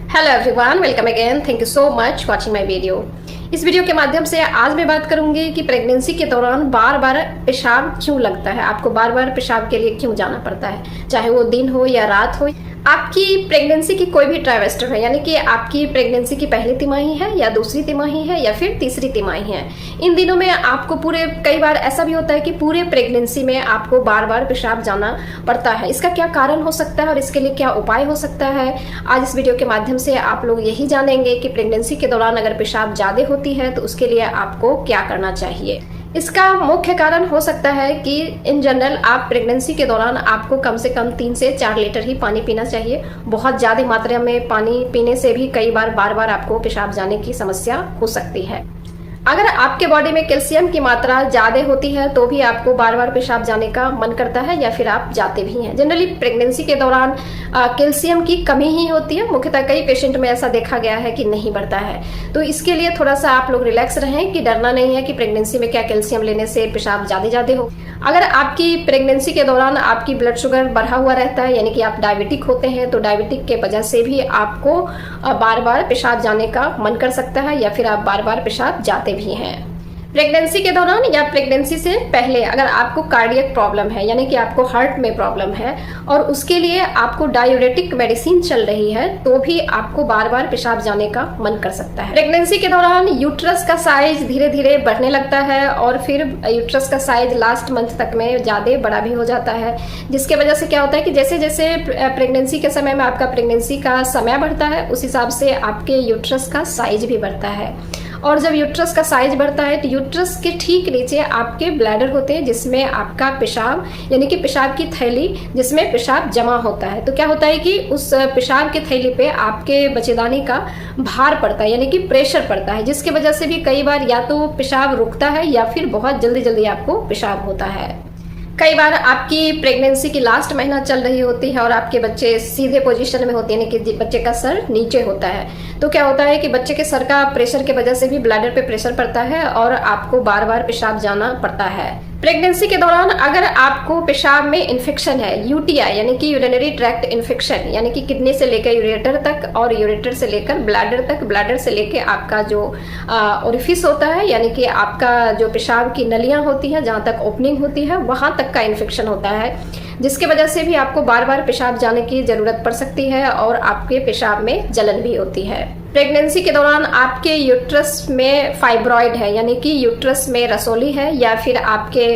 Hello everyone, welcome again. Thank you so much watching my video. इस video के माध्यम से आज मैं बात करूंगी कि प्रेगनेंसी के दौरान बार बार पेशाब क्यों लगता है, आपको बार बार पेशाब के लिए क्यों जाना पड़ता है, चाहे वो दिन हो या रात हो। आपकी प्रेगनेंसी की कोई भी ट्राइमेस्टर है, यानी कि आपकी प्रेगनेंसी की पहली तिमाही है या दूसरी तिमाही है या फिर तीसरी तिमाही है, इन दिनों में आपको कई बार ऐसा भी होता है कि पूरे प्रेगनेंसी में आपको बार बार पेशाब जाना पड़ता है। इसका क्या कारण हो सकता है और इसके लिए क्या उपाय हो सकता है, आज इस वीडियो के माध्यम से आप लोग यही जानेंगे कि प्रेगनेंसी के दौरान अगर पेशाब ज्यादा होती है तो उसके लिए आपको क्या करना चाहिए। इसका मुख्य कारण हो सकता है कि इन जनरल आप प्रेगनेंसी के दौरान आपको कम से कम 3 से 4 लीटर ही पानी पीना चाहिए। बहुत ज्यादा मात्रा में पानी पीने से भी कई बार बार आपको पेशाब जाने की समस्या हो सकती है। अगर आपके बॉडी में कैल्शियम की मात्रा ज्यादा होती है तो भी आपको बार बार पेशाब जाने का मन करता है या फिर आप जाते भी हैं। जनरली प्रेगनेंसी के दौरान कैल्शियम की कमी ही होती है, मुख्यतः कई पेशेंट में ऐसा देखा गया है कि नहीं बढ़ता है। तो इसके लिए थोड़ा सा आप लोग रिलैक्स रहें कि डरना नहीं है कि प्रेगनेंसी में क्या कैल्शियम लेने से पेशाब ज्यादा हो। अगर आपकी प्रेगनेंसी के दौरान आपकी ब्लड शुगर बढ़ा हुआ रहता है, यानी कि आप डायबिटिक होते हैं, तो डायबिटिक के वजह से भी आपको बार बार पेशाब जाने का मन कर सकता है या फिर आप बार बार पेशाब जाते भी हैं। प्रेगनेंसी के दौरान या प्रेगनेंसी से पहले अगर आपको कार्डियक प्रॉब्लम है, यानी कि आपको हार्ट में प्रॉब्लम है और उसके लिए आपको डायूरेटिक मेडिसिन चल रही है, तो भी आपको बार बार पेशाब जाने का मन कर सकता है। प्रेगनेंसी के दौरान यूट्रस का साइज धीरे धीरे बढ़ने लगता है और फिर यूट्रस का साइज लास्ट मंथ तक में ज्यादा बड़ा भी हो जाता है, जिसके वजह से क्या होता है कि जैसे जैसे प्रेगनेंसी के समय में आपका प्रेगनेंसी का समय बढ़ता है उस हिसाब से आपके यूट्रस का साइज भी बढ़ता है। और जब यूट्रस का साइज बढ़ता है तो यूट्रस के ठीक नीचे आपके ब्लैडर होते हैं, जिसमें आपका पेशाब यानी कि पेशाब की थैली जिसमें पेशाब जमा होता है। तो क्या होता है कि उस पेशाब की थैली पे आपके बच्चेदानी का भार पड़ता है, यानी कि प्रेशर पड़ता है, जिसकी वजह से भी कई बार या तो पेशाब रुकता है या फिर बहुत जल्दी जल्दी आपको पेशाब होता है। कई बार आपकी प्रेगनेंसी की लास्ट महीना चल रही होती है और आपके बच्चे सीधे पोजीशन में होते हैं, यानी कि बच्चे का सर नीचे होता है। तो क्या होता है कि बच्चे के सर का प्रेशर की वजह से भी ब्लैडर पे प्रेशर पड़ता है और आपको बार बार पेशाब जाना पड़ता है। प्रेगनेंसी के दौरान अगर आपको पेशाब में इन्फेक्शन है, यूटीआई यानी कि यूरिनरी ट्रैक्ट इन्फेक्शन, यानी कि किडनी से लेकर यूरेटर तक और यूरेटर से लेकर ब्लैडर तक, ब्लैडर से लेकर आपका जो ओरिफिस होता है, यानी कि आपका जो पेशाब की नलियां होती हैं जहां तक ओपनिंग होती है वहां तक का इन्फेक्शन होता है, जिसके वजह से भी आपको बार बार पेशाब जाने की जरूरत पड़ सकती है और आपके पेशाब में जलन भी होती है। प्रेगनेंसी के दौरान आपके यूट्रस में फाइब्रॉइड है, यानी कि यूट्रस में रसोली है, या फिर आपके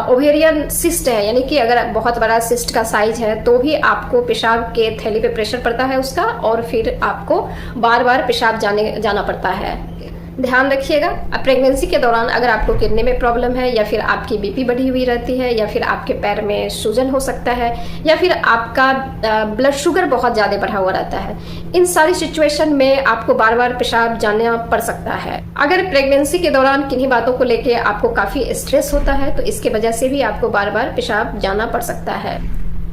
ओवेरियन सिस्ट है, यानी कि अगर बहुत बड़ा सिस्ट का साइज है तो भी आपको पेशाब के थैली पे प्रेशर पड़ता है उसका और फिर आपको बार बार पेशाब जाना पड़ता है। ध्यान रखिएगा, प्रेगनेंसी के दौरान अगर आपको किडनी में प्रॉब्लम है या फिर आपकी बीपी बढ़ी हुई रहती है या फिर आपके पैर में सूजन हो सकता है या फिर आपका ब्लड शुगर बहुत ज़्यादा बढ़ा हुआ रहता है, इन सारी सिचुएशन में आपको बार बार पेशाब जाना पड़ सकता है। अगर प्रेगनेंसी के दौरान किन्हीं बातों को लेके आपको काफ़ी स्ट्रेस होता है तो इसके वजह से भी आपको बार बार पेशाब जाना पड़ सकता है।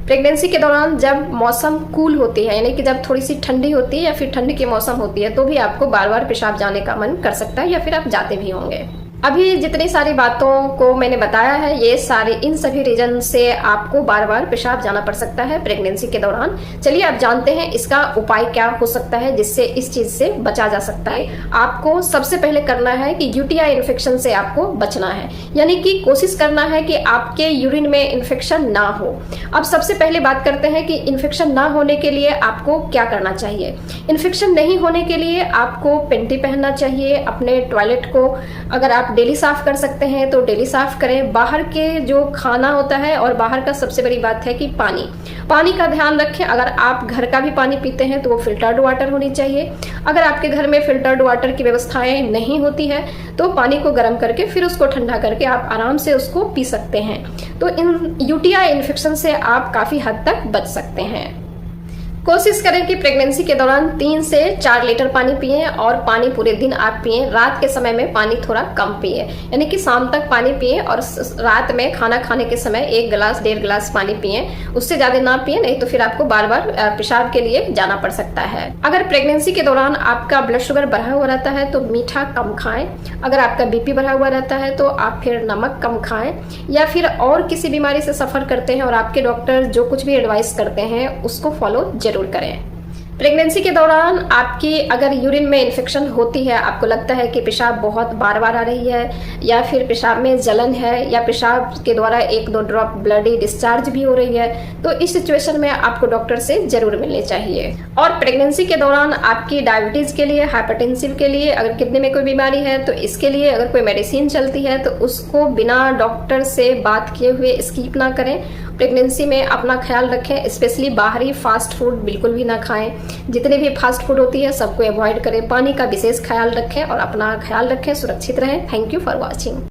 प्रेगनेंसी के दौरान जब मौसम कूल होती है, यानी कि जब थोड़ी सी ठंडी होती है या फिर ठंडी की मौसम होती है, तो भी आपको बार बार पेशाब जाने का मन कर सकता है या फिर आप जाते भी होंगे। अभी जितनी सारी बातों को मैंने बताया है, ये सारे इन सभी रीजन से आपको बार बार पेशाब जाना पड़ सकता है प्रेगनेंसी के दौरान। चलिए आप जानते हैं इसका उपाय क्या हो सकता है जिससे इस चीज से बचा जा सकता है। आपको सबसे पहले करना है कि यूटीआई इन्फेक्शन से आपको बचना है, यानी कि कोशिश करना है कि आपके यूरिन में इन्फेक्शन ना हो। अब सबसे पहले बात करते हैं कि इन्फेक्शन ना होने के लिए आपको क्या करना चाहिए। इन्फेक्शन नहीं होने के लिए आपको पेंटी पहनना चाहिए। अपने टॉयलेट को अगर आप डेली साफ कर सकते हैं तो डेली साफ करें। बाहर के जो खाना होता है और बाहर का सबसे बड़ी बात है कि पानी का ध्यान रखें। अगर आप घर का भी पानी पीते हैं तो वो फिल्टर्ड वाटर होनी चाहिए। अगर आपके घर में फिल्टर्ड वाटर की व्यवस्थाएं नहीं होती है तो पानी को गर्म करके फिर उसको ठंडा करके आप आराम से उसको पी सकते हैं। तो इन यूटीआई इन्फेक्शन से आप काफी हद तक बच सकते हैं। कोशिश करें कि प्रेगनेंसी के दौरान 3 से 4 लीटर पानी पिएं और पानी पूरे दिन आप पिएं। रात के समय में पानी थोड़ा कम पिएं, यानी कि शाम तक पानी पिएं और रात में खाना खाने के समय 1 गिलास 1.5 गिलास पानी पिएं, उससे ज़्यादा ना पिएं, नहीं तो फिर आपको बार बार पेशाब के लिए जाना पड़ सकता है। अगर प्रेगनेंसी के दौरान आपका ब्लड शुगर बढ़ा हुआ रहता है तो मीठा कम खाएं। अगर आपका बीपी बढ़ा हुआ रहता है तो आप फिर नमक कम खाएं, या फिर और किसी बीमारी से सफ़र करते हैं और आपके डॉक्टर जो कुछ भी एडवाइस करते हैं उसको फॉलो जरूर करें। प्रेगनेंसी के दौरान आपकी अगर यूरिन में इन्फेक्शन होती है, आपको लगता है कि पेशाब बहुत बार बार आ रही है, या फिर पेशाब में जलन है, या पेशाब के द्वारा 1-2 ड्रॉप ब्लडी डिस्चार्ज भी हो रही है, तो इस सिचुएशन में आपको डॉक्टर से जरूर मिलनी चाहिए। और प्रेगनेंसी के दौरान आपकी डायबिटीज के लिए, हाइपरटेंसिव के लिए, अगर किडनी में कोई बीमारी है तो इसके लिए अगर कोई मेडिसिन चलती है तो उसको बिना डॉक्टर से बात किए हुए स्किप ना करें। प्रेगनेंसी में अपना ख्याल रखें, स्पेशली बाहरी फास्ट फूड बिल्कुल भी ना खाएं। जितने भी फास्ट फूड होती है सबको अवॉइड करें। पानी का विशेष ख्याल रखें और अपना ख्याल रखें, सुरक्षित रहें। Thank you for watching.